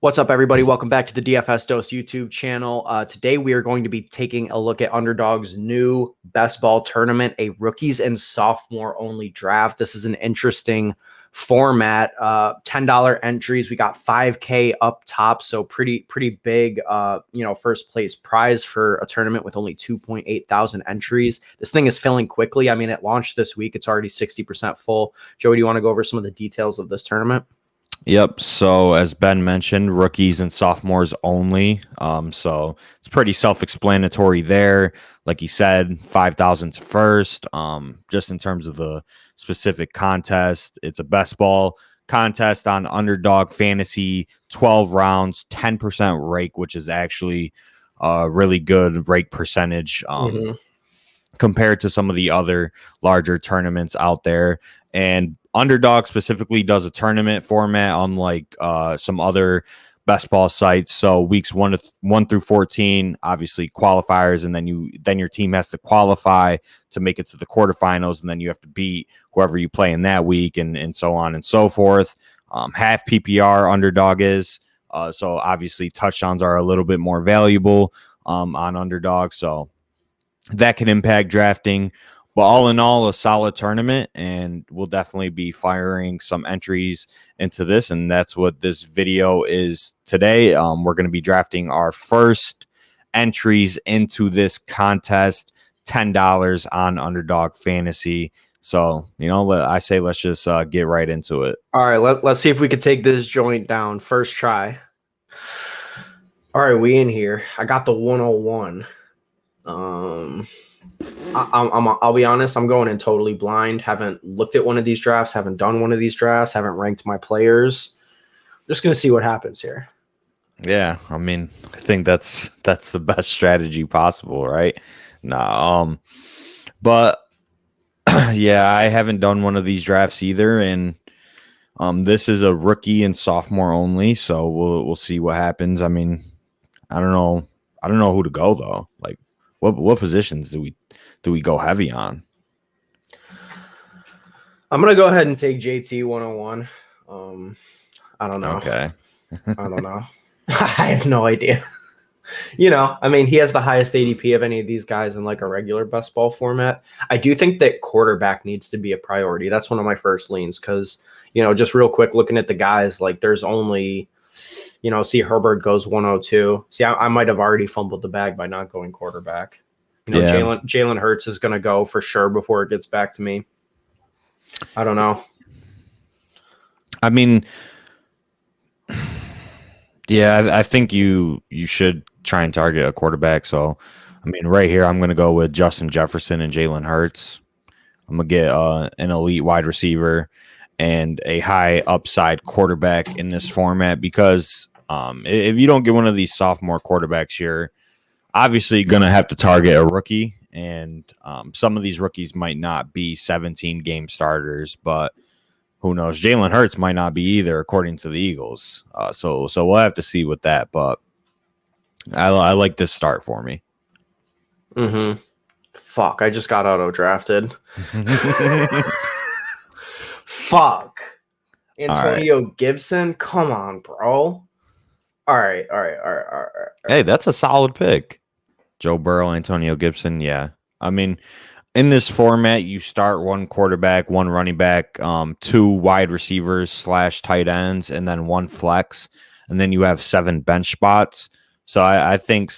What's up, everybody? Welcome back to the DFS Dose YouTube channel. Today, we are going to be taking a look at Underdog's new best ball tournament, a rookies and sophomore only draft. This is an interesting format. $10 entries. We got 5K up top, so pretty big. First place prize for a tournament with only 2.8 thousand entries. This thing is filling quickly. I mean, it launched this week. It's already 60% full. Joey, do you want to go over some of the details of this tournament? Yep. So as Ben mentioned, rookies and sophomores only. So it's pretty self-explanatory there. Like he said, 5,000 first. Just in terms of the specific contest, it's a best ball contest on Underdog Fantasy, 12 rounds, 10% rake, which is actually a really good rake percentage compared to some of the other larger tournaments out there. And Underdog specifically does a tournament format, unlike some other best ball sites. So weeks 1 through 14, obviously qualifiers, and then your team has to qualify to make it to the quarterfinals, and then you have to beat whoever you play in that week, and so on and so forth. Half PPR Underdog is so obviously touchdowns are a little bit more valuable on Underdog, so that can impact drafting. But all in all, a solid tournament, and we'll definitely be firing some entries into this, and that's what this video is today. We're going to be drafting our first entries into this contest, $10 on Underdog Fantasy. So, I say let's just get right into it. All right, let's see if we could take this joint down. First try. All right, we in here. I got the 101. I'll be honest, I'm going in totally blind. Haven't looked at one of these drafts, haven't done one of these drafts, haven't ranked my players. Just going to see what happens here. Yeah, I mean, I think that's the best strategy possible, right? No, but yeah, I haven't done one of these drafts either, and this is a rookie and sophomore only, so we'll see what happens. I mean, I don't know who to go though. Like, what positions do we go heavy on? I'm going to go ahead and take JT 101. I don't know. Okay. I don't know. I have no idea. I mean, he has the highest ADP of any of these guys in like a regular best ball format. I do think that quarterback needs to be a priority. That's one of my first leans because, just real quick, looking at the guys, like there's only, see Herbert goes 102. See, I might have already fumbled the bag by not going quarterback. Yeah. Jalen Hurts is going to go for sure before it gets back to me. I don't know. I mean, yeah, I think you should try and target a quarterback. So, I mean, right here, I'm going to go with Justin Jefferson and Jalen Hurts. I'm going to get an elite wide receiver and a high upside quarterback in this format because if you don't get one of these sophomore quarterbacks, you're obviously going to have to target a rookie. And some of these rookies might not be 17 game starters, but who knows? Jalen Hurts might not be either, according to the Eagles. So we'll have to see with that. But I like this start for me. Fuck, I just got auto drafted. Fuck. Antonio Gibson? Come on, bro. All right. Hey, that's a solid pick. Joe Burrow, Antonio Gibson. Yeah. I mean, in this format, you start one quarterback, one running back, 2 wide receivers / tight ends, and then 1 flex. And then you have 7 bench spots. So I think,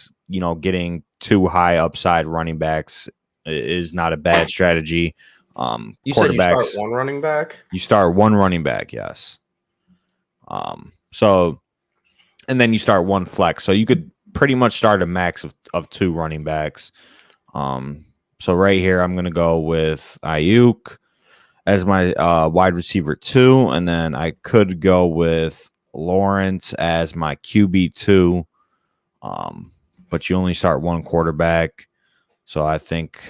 getting 2 high upside running backs is not a bad strategy. You said you start 1 running back? You start 1 running back, yes. And then you start 1 flex. So you could pretty much start a max of 2 running backs. So right here, I'm going to go with Ayuk as my wide receiver 2. And then I could go with Lawrence as my QB2. But you only start 1 quarterback. So I think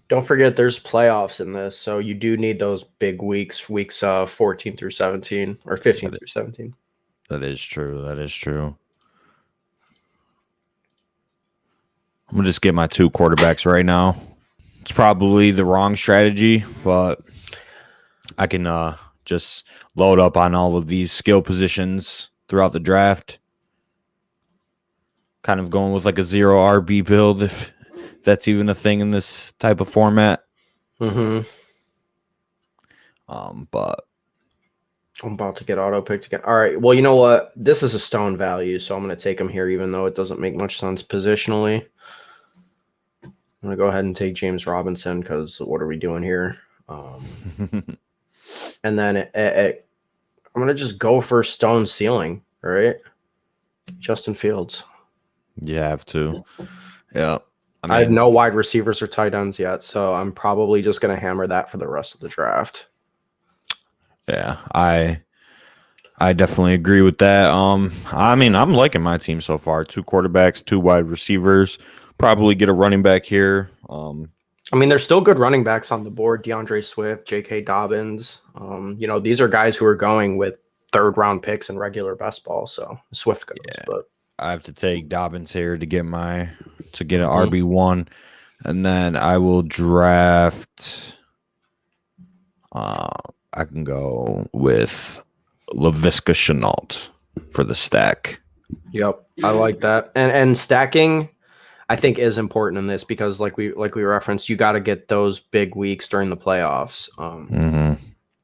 don't forget there's playoffs in this, so you do need those big weeks 14 through 17 or 15 through 17. That is true. I'm going to just get my 2 quarterbacks right now. It's probably the wrong strategy, but I can just load up on all of these skill positions throughout the draft. Kind of going with like a 0 RB build, if that's even a thing in this type of format. Mm-hmm. But I'm about to get auto picked again. All right. Well, you know what? This is a stone value, so I'm going to take him here, even though it doesn't make much sense positionally. I'm going to go ahead and take James Robinson because what are we doing here? And then I'm going to just go for stone ceiling, right? Justin Fields. you have to. Yeah. I have no wide receivers or tight ends yet, so I'm probably just going to hammer that for the rest of the draft. Yeah, I definitely agree with that. I mean, I'm liking my team so far. 2 quarterbacks, 2 wide receivers. Probably get a running back here. I mean, there's still good running backs on the board. DeAndre Swift, J.K. Dobbins. These are guys who are going with 3rd-round picks in regular best ball. So Swift goes, but I have to take Dobbins here to get an RB1, and then I will draft. I can go with LaVisca Chenault for the stack. Yep, I like that. And stacking, I think, is important in this because, like we referenced, you got to get those big weeks during the playoffs.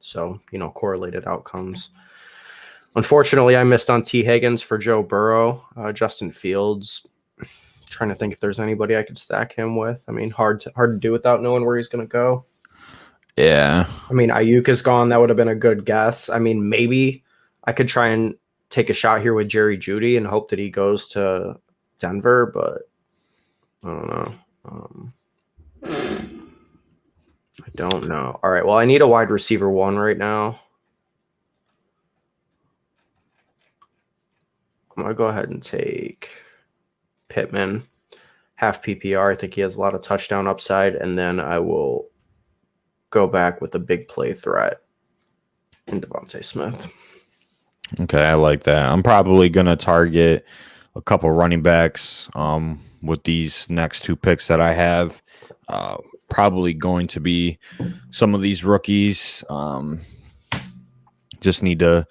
So correlated outcomes. Unfortunately, I missed on T. Higgins for Joe Burrow. Justin Fields. Trying to think if there's anybody I could stack him with. I mean, hard to do without knowing where he's going to go. Yeah. I mean, Ayuk is gone. That would have been a good guess. I mean, maybe I could try and take a shot here with Jerry Jeudy and hope that he goes to Denver, but I don't know. I don't know. All right. Well, I need a wide receiver 1 right now. I'm going to go ahead and take Pittman, half PPR. I think he has a lot of touchdown upside, and then I will go back with a big play threat in Devontae Smith. Okay, I like that. I'm probably going to target a couple running backs with these next 2 picks that I have. Probably going to be some of these rookies. Just need to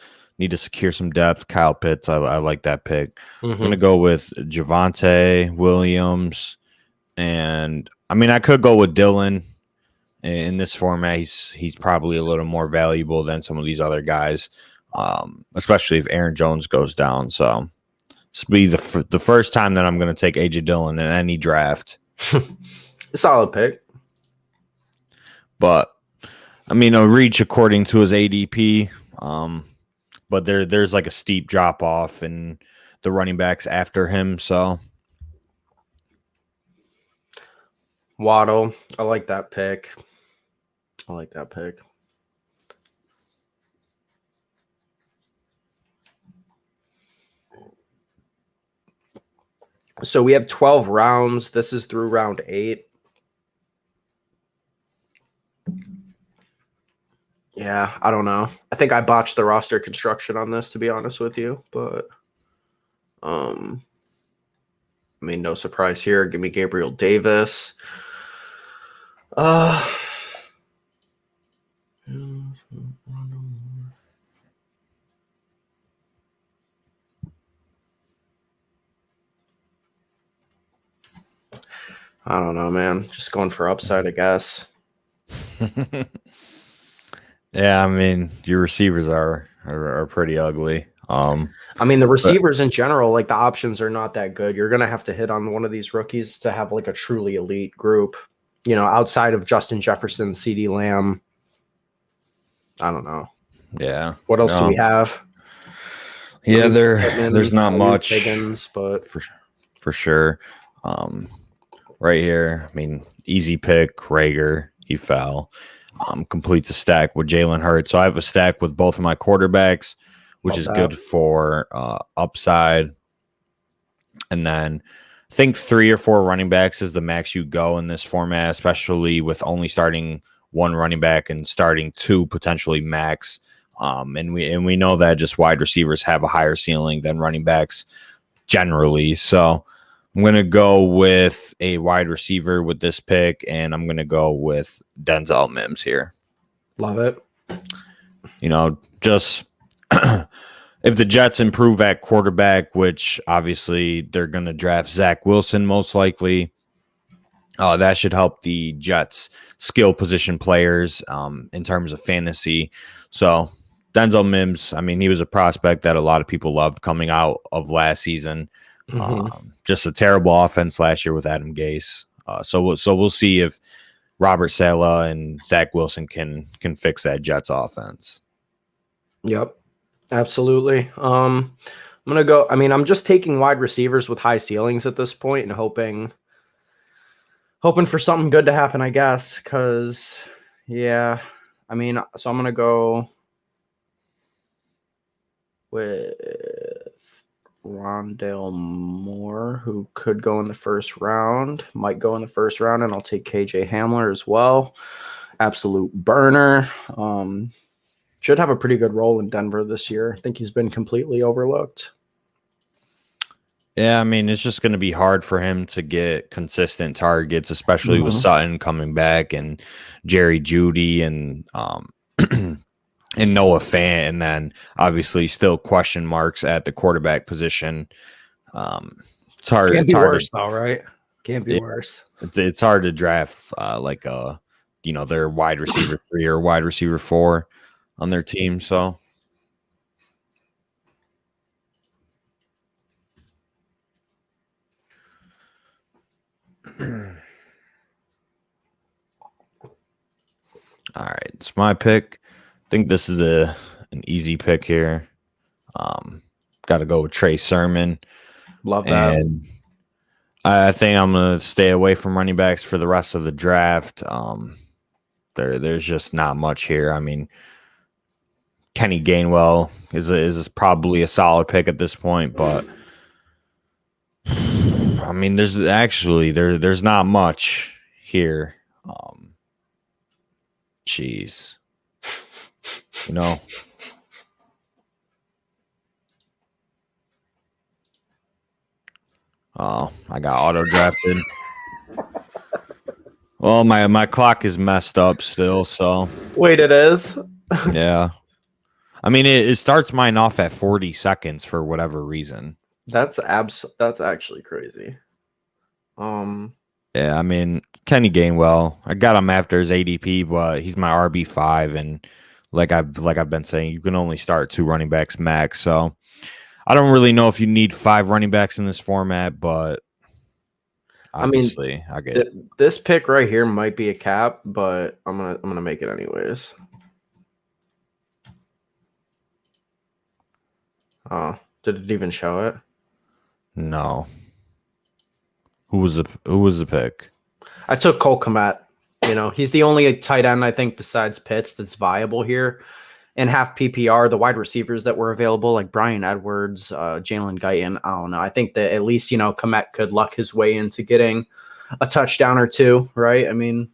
secure some depth. Kyle Pitts, I like that pick. I'm going to go with Javonte Williams. And, I mean, I could go with Dylan. In this format, he's probably a little more valuable than some of these other guys, especially if Aaron Jones goes down. So this will be the first time that I'm going to take A.J. Dillon in any draft. Solid pick. But, I mean, a reach according to his ADP. But there's like a steep drop off in the running backs after him. So Waddle, I like that pick. So we have 12 rounds. This is through round 8. Yeah, I don't know. I think I botched the roster construction on this, to be honest with you. But, I mean, no surprise here. Give me Gabriel Davis. I don't know, man. Just going for upside, I guess. Yeah, I mean, your receivers are pretty ugly. I mean, the receivers in general, like the options are not that good. You're gonna have to hit on one of these rookies to have like a truly elite group. Outside of Justin Jefferson, CeeDee Lamb. I don't know. Yeah. What else do we have? Yeah, there's not much. Higgins, but for sure. Right here, I mean, easy pick. Rager, he fell. Completes a stack with Jalen Hurts. So I have a stack with both of my quarterbacks, which is good for upside. And then I think 3 or 4 running backs is the max you go in this format, especially with only starting 1 running back and starting 2 potentially max. And we know that just wide receivers have a higher ceiling than running backs generally. So I'm going to go with a wide receiver with this pick, and I'm going to go with Denzel Mims here. Love it. Just if the Jets improve at quarterback, which obviously they're going to draft Zach Wilson most likely, that should help the Jets' skill position players in terms of fantasy. So Denzel Mims, I mean, he was a prospect that a lot of people loved coming out of last season. Just a terrible offense last year with Adam Gase. So we'll see if Robert Saleh and Zach Wilson can fix that Jets offense. Yep, absolutely. I'm gonna go. I mean, I'm just taking wide receivers with high ceilings at this point and hoping for something good to happen, I guess. Because, yeah, I mean, so I'm gonna go with Rondale Moore, who could go in the first round, might go in the first round, and I'll take KJ Hamler as well. Absolute burner. Should have a pretty good role in Denver this year. I think he's been completely overlooked. Yeah, I mean, it's just going to be hard for him to get consistent targets, especially with Sutton coming back and Jerry Jeudy and and Noah Fant, and then obviously still question marks at the quarterback position. It's hard. Can't it's be hard worse, though, right? Can't be worse. It's hard to draft like their wide receiver 3 or wide receiver 4 on their team. So. All right, it's my pick. I think this is an easy pick here. Got to go with Trey Sermon. Love that. And I think I'm going to stay away from running backs for the rest of the draft. There's just not much here. I mean, Kenny Gainwell is probably a solid pick at this point, but I mean, there's not much here. Jeez. Oh, I got auto drafted. Well, my clock is messed up still, so. Wait, it is? Yeah. I mean, it starts mine off at 40 seconds for whatever reason. That's actually crazy. Yeah, I mean, Kenny Gainwell, I got him after his ADP, but he's my RB5, and like I've been saying, you can only start 2 running backs max. So I don't really know if you need 5 running backs in this format, but obviously I get it. This pick right here might be a cap, but I'm gonna make it anyways. Oh, did it even show it? No. Who was the pick? I took Cole Kmet. He's the only tight end I think besides Pitts that's viable here. In half PPR, the wide receivers that were available, like Bryan Edwards, Jalen Guyton, I don't know. I think that at least, Kmet could luck his way into getting a touchdown or 2, right? I mean,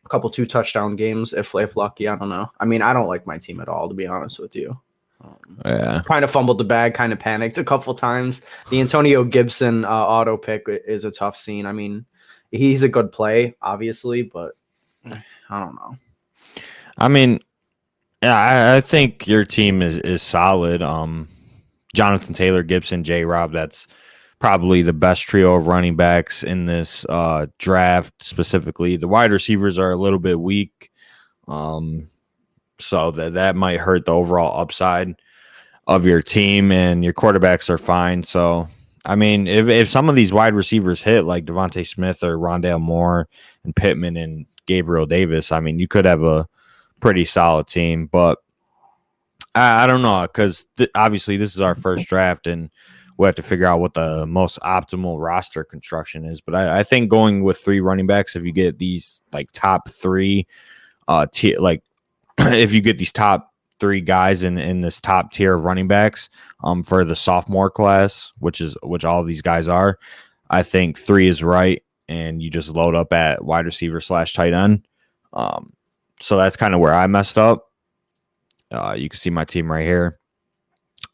a couple 2 touchdown games if lucky. I don't know. I mean, I don't like my team at all, to be honest with you. Yeah. Kind of fumbled the bag, kind of panicked a couple times. The Antonio Gibson auto pick is a tough scene. I mean, he's a good play, obviously, but I don't know. I mean, yeah, I think your team is solid. Jonathan Taylor, Gibson, J-Rob, that's probably the best trio of running backs in this draft specifically. The wide receivers are a little bit weak. So that might hurt the overall upside of your team, and your quarterbacks are fine. So, I mean, if some of these wide receivers hit, like Devontae Smith or Rondale Moore and Pittman and Gabriel Davis, I mean, you could have a pretty solid team. But I don't know, because obviously this is our first draft, and we have to figure out what the most optimal roster construction is. But I think going with 3 running backs, if you get these like top 3 if you get these top 3 guys in this top tier of running backs for the sophomore class, which all of these guys are, I think 3 is right, and you just load up at wide receiver / tight end. So that's kind of where I messed up. You can see my team right here.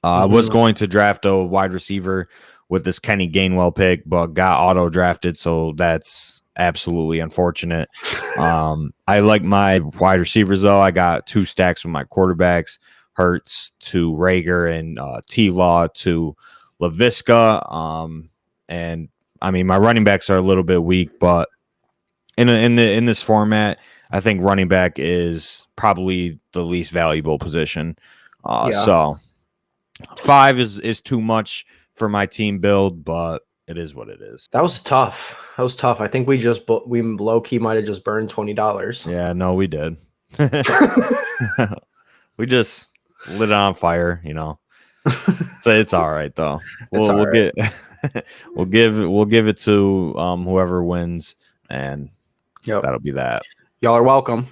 I was going to draft a wide receiver with this Kenny Gainwell pick, but got auto drafted, so that's absolutely unfortunate. I like my wide receivers though. I got 2 stacks with my quarterbacks, Hurts to Rager and T-Law to LaVisca. And I mean my running backs are a little bit weak, but in this format, I think running back is probably the least valuable position. So 5 is too much for my team build, but it is what it is. That was tough. That was tough. I think we low key might have just burned $20. Yeah, no, we did. We just lit it on fire, you know. So it's all right though. We'll get we'll give it to whoever wins, and that'll be that. Y'all are welcome.